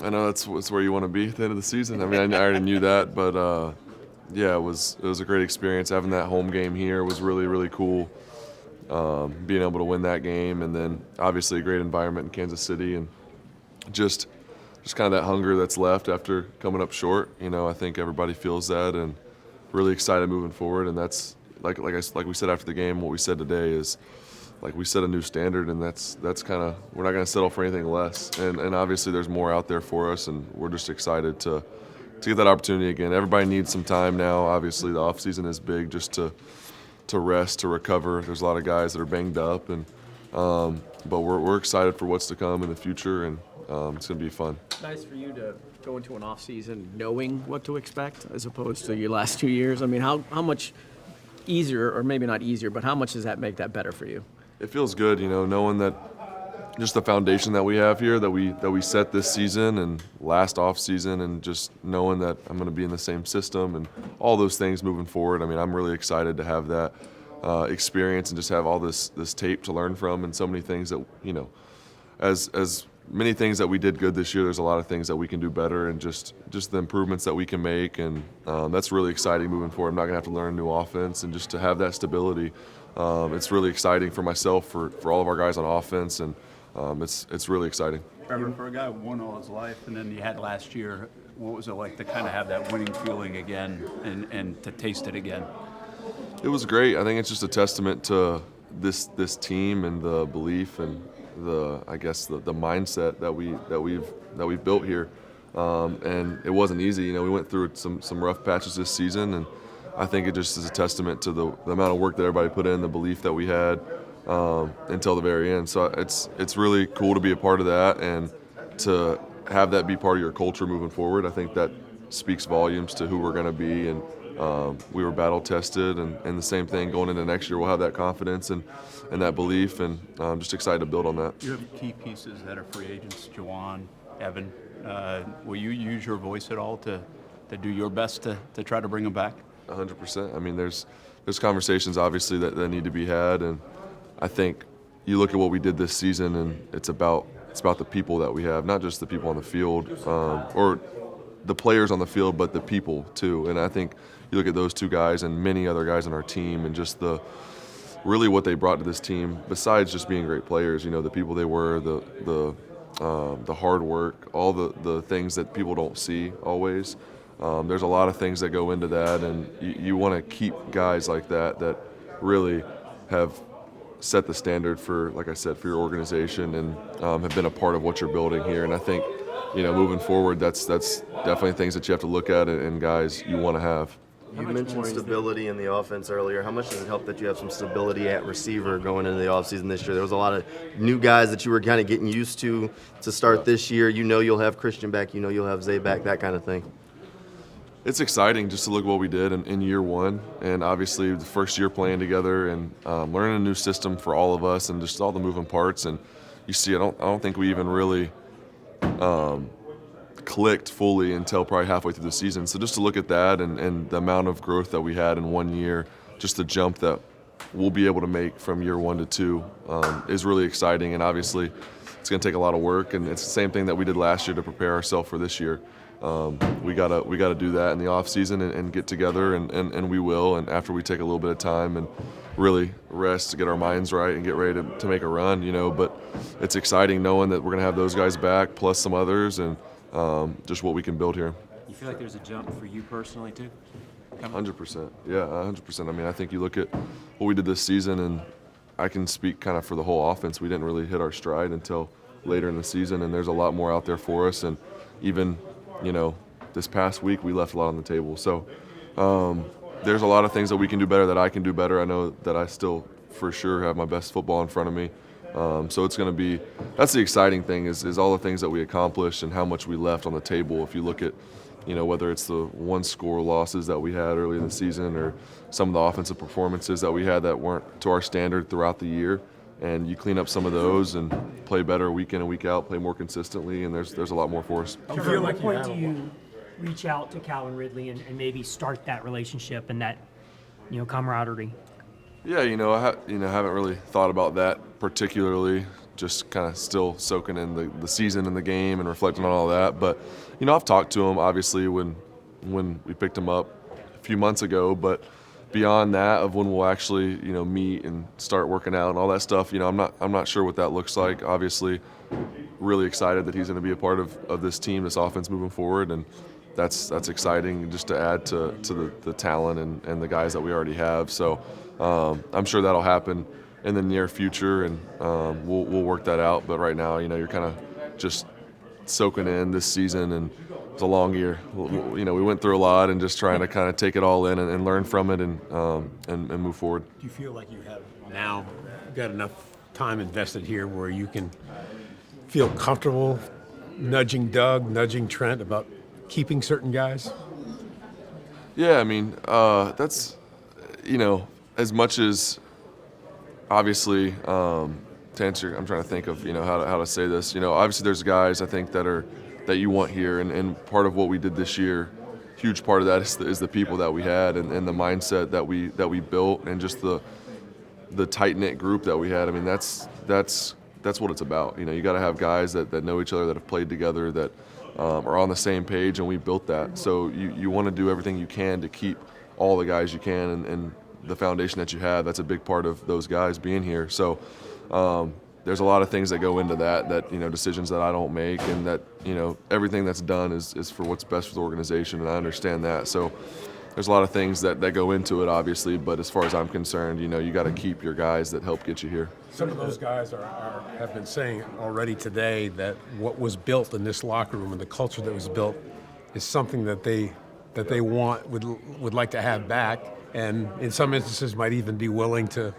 I know that's where you want to be at the end of the season. I mean, I already knew that, but yeah, it was a great experience. Having that home game here was really, really cool. Being able to win that game, and then obviously a great environment in Kansas City, and just kind of that hunger that's left after coming up short. I think everybody feels that, and really excited moving forward. And that's like we said after the game. What we said today is, like, we set a new standard, and that's kind of, we're not going to settle for anything less. And obviously there's more out there for us, and we're just excited to get that opportunity again. Everybody needs some time now. Obviously the offseason is big, just to rest, to recover. There's a lot of guys that are banged up, and but we're excited for what's to come in the future, and it's going to be fun. Nice for you to go into an offseason knowing what to expect as opposed to your last 2 years. I mean, how much easier, or maybe not easier, but how much does that make that better for you? It feels good, knowing that just the foundation that we have here, that we set this season and last off season, and just knowing that I'm going to be in the same system and all those things moving forward. I mean, I'm really excited to have that experience and just have all this tape to learn from, and so many things that, as many things that we did good this year, there's a lot of things that we can do better, and just the improvements that we can make, and that's really exciting moving forward. I'm not going to have to learn a new offense, and just to have that stability, it's really exciting for myself, for all of our guys on offense, and it's really exciting. Trevor, for a guy who won all his life, and then you had last year, what was it like to kind of have that winning feeling again and to taste it again? It was great. I think it's just a testament to this team, and the belief, and the mindset that we've built here. And it wasn't easy. We went through some rough patches this season, and I think it just is a testament to the amount of work that everybody put in, the belief that we had until the very end. So it's really cool to be a part of that, and to have that be part of your culture moving forward. I think that speaks volumes to who we're going to be, and we were battle tested, and the same thing going into next year. We'll have that confidence and that belief, and I'm just excited to build on that. You have key pieces that are free agents, Juwan, Evan. Will you use your voice at all to do your best to try to bring them back? 100%. I mean, there's conversations obviously that need to be had, and I think you look at what we did this season, and it's about the people that we have, not just the people on the field, or the players on the field, but the people too. And I think you look at those two guys and many other guys on our team, and just really what they brought to this team, besides just being great players, the people they were, the hard work, all the things that people don't see always. There's a lot of things that go into that, and you want to keep guys like that really have set the standard for, like I said, for your organization, and have been a part of what you're building here. And I think, moving forward, that's definitely things that you have to look at, and guys you want to have. You mentioned stability in the offense earlier. How much does it help that you have some stability at receiver going into the offseason this year? There was a lot of new guys that you were kind of getting used to start this year. You'll have Christian back. You'll have Zay back, that kind of thing. It's exciting just to look at what we did in year one, and obviously the first year playing together, and learning a new system for all of us, and just all the moving parts. And you see, I don't think we even really clicked fully until probably halfway through the season. So just to look at that, and the amount of growth that we had in 1 year, just the jump that we'll be able to make from year 1 to 2 is really exciting. And obviously it's going to take a lot of work, and it's the same thing that we did last year to prepare ourselves for this year. We gotta do that in the off season, and get together, and we will. And after we take a little bit of time and really rest to get our minds right and get ready to make a run, But it's exciting knowing that we're gonna have those guys back, plus some others, and just what we can build here. You feel like there's a jump for you personally too? 100%. Yeah, 100%. I mean, I think you look at what we did this season, and I can speak kind of for the whole offense. We didn't really hit our stride until later in the season, and there's a lot more out there for us. And even this past week we left a lot on the table. So there's a lot of things that we can do better, that I can do better. I know that I still for sure have my best football in front of me. So it's going to be – that's the exciting thing is all the things that we accomplished and how much we left on the table. If you look at, whether it's the one-score losses that we had early in the season, or some of the offensive performances that we had that weren't to our standard throughout the year, and you clean up some of those and play better week in and week out, play more consistently, and there's a lot more for us. Trevor, at what point do you reach out to Calvin Ridley and maybe start that relationship and that camaraderie? Yeah, I haven't really thought about that particularly just kind of still soaking in the season and the game and reflecting on all that. But, I've talked to him, obviously, when we picked him up a few months ago. But beyond that, of when we'll actually, meet and start working out and all that stuff, I'm not sure what that looks like. Obviously, really excited that he's going to be a part of this team, this offense moving forward. And that's exciting just to add to the talent and the guys that we already have. So I'm sure that'll happen in the near future, and we'll work that out. But right now, you're kind of just soaking in this season, and it's a long year. We went through a lot, and just trying to kind of take it all in and learn from it and move forward. Do you feel like you have now got enough time invested here where you can feel comfortable nudging Doug, nudging Trent about keeping certain guys? Yeah, I mean, that's, as much as obviously, to answer, I'm trying to think of, how to say this. Obviously there's guys I think that you want here, and part of what we did this year, huge part of that is the people that we had and the mindset that we built, and just the tight-knit group that we had. I mean, that's what it's about. You got to have guys that know each other, that have played together, that are on the same page, and we built that. So you want to do everything you can to keep all the guys you can, and the foundation that you have, that's a big part of those guys being here. So there's a lot of things that go into that decisions that I don't make, and that everything that's done is for what's best for the organization, and I understand that. So there's a lot of things that go into it, obviously, but as far as I'm concerned, you got to keep your guys that help get you here. Some of those guys have been saying already today that what was built in this locker room and the culture that was built is something that they would like to have back, and in some instances might even be willing to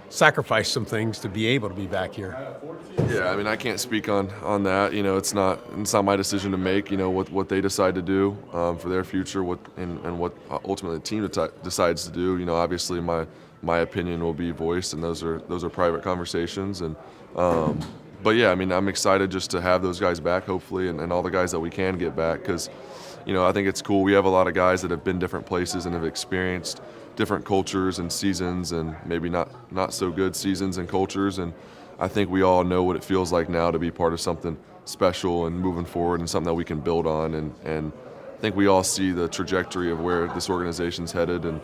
sacrifice some things to be able to be back here. Yeah, I mean, I can't speak on that. It's not my decision to make. What they decide to do for their future, and what ultimately the team decides to do. Obviously my opinion will be voiced, and those are private conversations. And but yeah, I mean, I'm excited just to have those guys back, hopefully, and all the guys that we can get back, because I think it's cool. We have a lot of guys that have been different places and have experienced different cultures and seasons, and maybe not so good seasons and cultures. And I think we all know what it feels like now to be part of something special and moving forward, and something that we can build on. And I think we all see the trajectory of where this organization's headed. And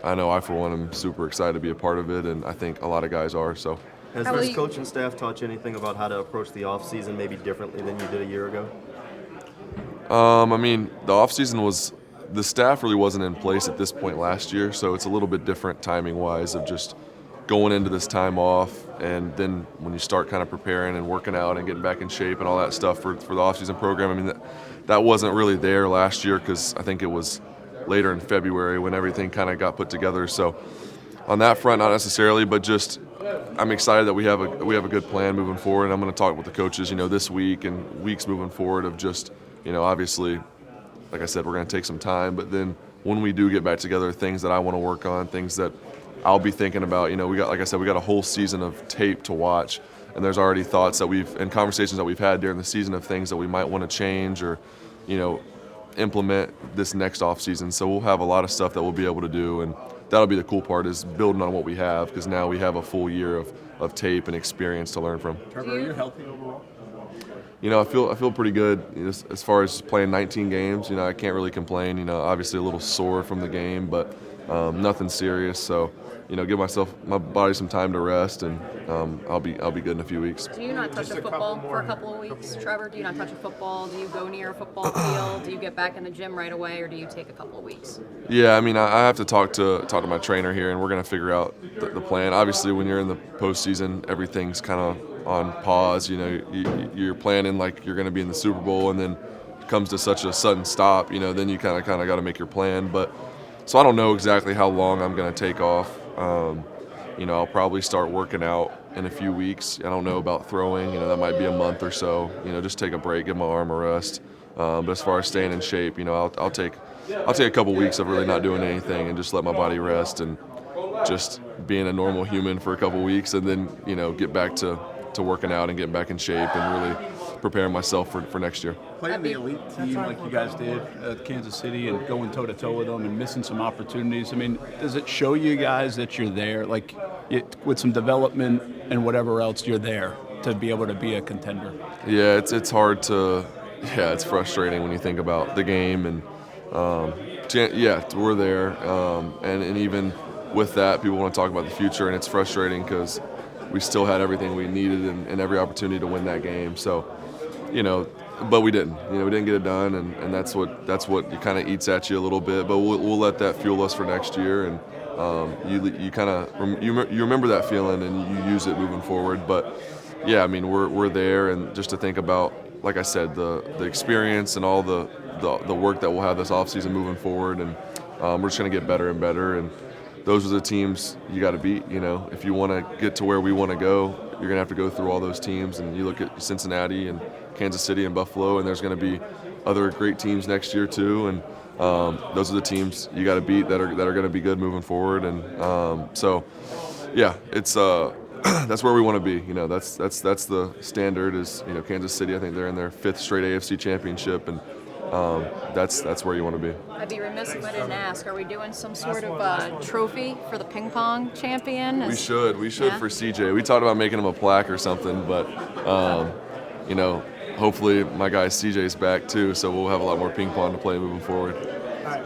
I know I, for one, am super excited to be a part of it, and I think a lot of guys are. So, Has this coaching staff taught you anything about how to approach the offseason maybe differently than you did a year ago? I mean, the offseason the staff really wasn't in place at this point last year, so it's a little bit different timing-wise of just going into this time off, and then when you start kind of preparing and working out and getting back in shape and all that stuff for the offseason program. I mean, that wasn't really there last year, because I think it was later in February when everything kind of got put together. So on that front, not necessarily, but just I'm excited that we have a good plan moving forward. And I'm going to talk with the coaches, this week and weeks moving forward, of just, obviously, like I said, we're going to take some time, but then when we do get back together, things that I want to work on, things that I'll be thinking about. We got a whole season of tape to watch, and there's already thoughts and conversations that we've had during the season of things that we might want to change or, implement this next off season. So we'll have a lot of stuff that we'll be able to do, and that'll be the cool part, is building on what we have, because now we have a full year of tape and experience to learn from. Trevor, are you healthy overall? I feel pretty good as far as playing 19 games. I can't really complain. Obviously a little sore from the game, but nothing serious. So, give my body some time to rest, and I'll be good in a few weeks. Do you not touch a football for a couple of weeks, Trevor? Do you not touch a football? Do you go near a football field? Do you get back in the gym right away, or do you take a couple of weeks? Yeah, I mean, I have to talk to my trainer here, and we're going to figure out the plan. Obviously, when you're in the postseason, everything's kind of on pause. You're planning like you're going to be in the Super Bowl, and then it comes to such a sudden stop. Then you kind of got to make your plan. But so I don't know exactly how long I'm going to take off. I'll probably start working out in a few weeks. I don't know about throwing. That might be a month or so. Just take a break, give my arm a rest. But as far as staying in shape, I'll take a couple weeks of really not doing anything and just let my body rest and just being a normal human for a couple weeks, and then get back to working out and getting back in shape and really preparing myself for next year. Playing the elite team like you guys did at Kansas City and going toe-to-toe with them and missing some opportunities, I mean, does it show you guys that you're there? Like, with some development and whatever else, you're there? to be able to be a contender? Yeah, it's hard to. Yeah, it's frustrating when you think about the game, and yeah, we're there, and even with that, people want to talk about the future, and it's frustrating because we still had everything we needed and every opportunity to win that game. So, but we didn't. We didn't get it done, and that's what kind of eats at you a little bit. But we'll let that fuel us for next year, and you kind of you remember that feeling and you use it moving forward. But yeah, I mean we're there, and just to think about, like I said, the experience and all the work that we'll have this offseason moving forward, and we're just going to get better and better. And those are the teams you got to beat. If you want to get to where we want to go, you're going to have to go through all those teams. And you look at Cincinnati and Kansas City and Buffalo, and there's going to be other great teams next year too. And those are the teams you got to beat that are going to be good moving forward. And so, yeah, it's that's where we want to be. That's the standard. Is Kansas City. I think they're in their 5th straight AFC championship, and that's where you want to be. I'd be remiss if I didn't ask, are we doing some sort of trophy for the ping pong champion? We should Yeah? for CJ. We talked about making him a plaque or something, but hopefully my guy CJ's back too, so we'll have a lot more ping pong to play moving forward.